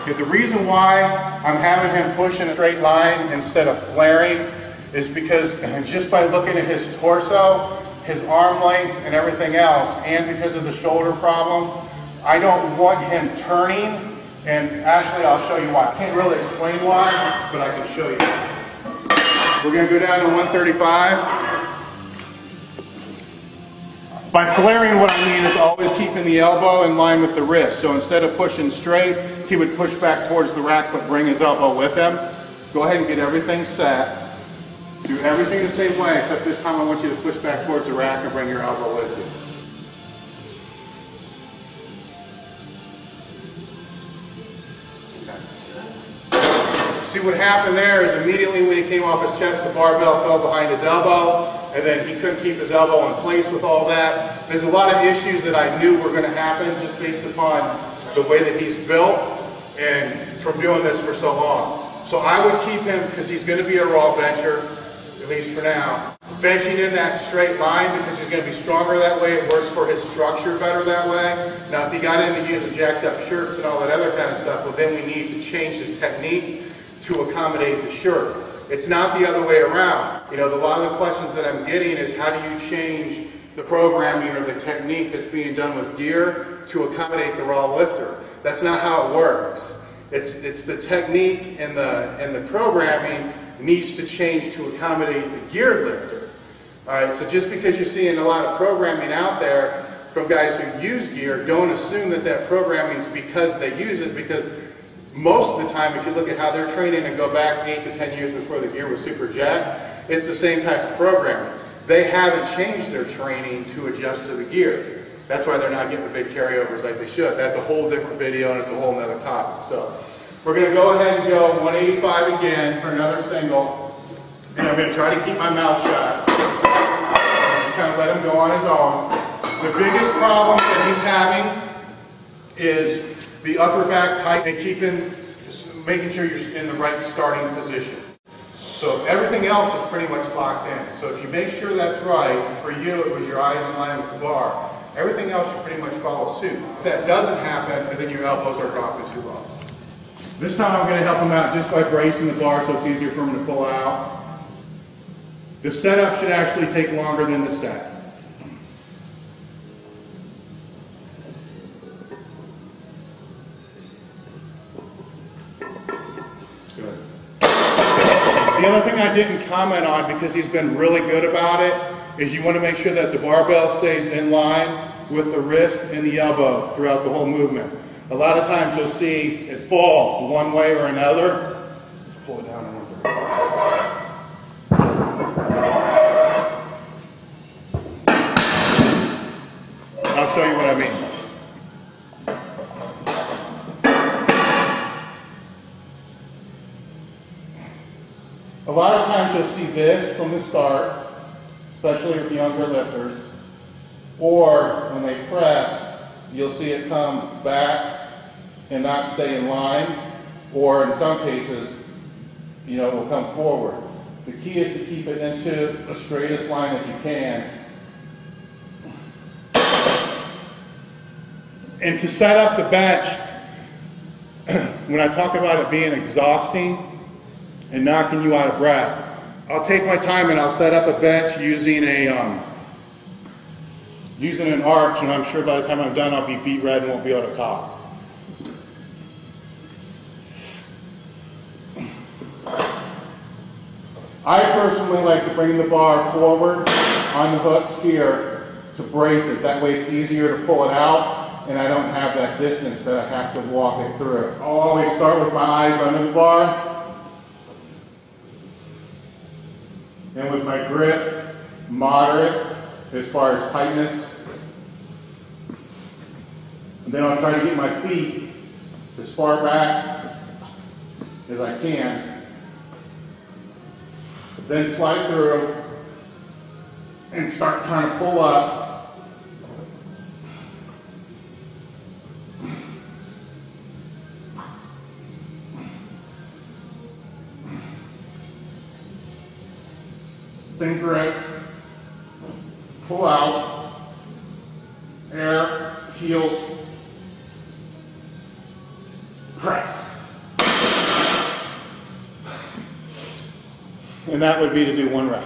Okay, the reason why I'm having him push in a straight line instead of flaring is because just by looking at his torso, his arm length and everything else, and because of the shoulder problem, I don't want him turning, and actually I'll show you why. I can't really explain why, but I can show you. We're going to go down to 135. By flaring, what I mean is always keeping the elbow in line with the wrist. So instead of pushing straight, he would push back towards the rack but bring his elbow with him. Go ahead and get everything set. Do everything the same way, except this time I want you to push back towards the rack and bring your elbow with you. See what happened there is immediately when he came off his chest, the barbell fell behind his elbow, and then he couldn't keep his elbow in place with all that. There's a lot of issues that I knew were going to happen just based upon the way that he's built and from doing this for so long. So I would keep him, because he's going to be a raw bencher, at least for now, benching in that straight line because he's going to be stronger that way. It works for his structure better that way. Now if he got into using jacked up shirts and all that other kind of stuff, well then we need to change his technique to accommodate the shirt. It's not the other way around. You know, a lot of the questions that I'm getting is how do you change the programming or the technique that's being done with gear to accommodate the raw lifter. That's not how it works. It's the technique and the programming needs to change to accommodate the geared lifter. All right, so just because you're seeing a lot of programming out there from guys who use gear, don't assume that that programming is because they use it, because most of the time, if you look at how they're training and go back 8 to 10 years before the gear was super jacked, it's the same type of programming. They haven't changed their training to adjust to the gear. That's why they're not getting the big carryovers like they should. That's a whole different video and it's a whole nother topic. So we're going to go ahead and go 185 again for another single. And I'm going to try to keep my mouth shut. Just kind of let him go on his own. The biggest problem that he's having is the upper back tight and making sure you're in the right starting position. So everything else is pretty much locked in. So if you make sure that's right, for you it was your eyes in line with the bar, everything else should pretty much follow suit. If that doesn't happen, then your elbows are dropping too low. This time I'm going to help him out just by bracing the bar so it's easier for him to pull out. The setup should actually take longer than the set. The other thing I didn't comment on, because he's been really good about it, is you want to make sure that the barbell stays in line with the wrist and the elbow throughout the whole movement. A lot of times you'll see it fall one way or another. Let's pull it down a little bit. I'll show you what I mean. A lot of times you'll see this from the start, especially with younger lifters, or when they press, you'll see it come back and not stay in line, or in some cases, you know, it will come forward. The key is to keep it into the straightest line that you can. And to set up the bench, when I talk about it being exhausting and knocking you out of breath, I'll take my time and I'll set up a bench using an arch, and I'm sure by the time I'm done I'll be beat red and won't be able to talk. I personally like to bring the bar forward on the hooks here to brace it. That way it's easier to pull it out and I don't have that distance that I have to walk it through. I'll always start with my eyes under the bar. And with my grip, moderate as far as tightness. And then I'll try to get my feet as far back as I can. Then slide through and start trying to pull up. Then grip, pull out, air, heels, press. And that would be to do 1 rep.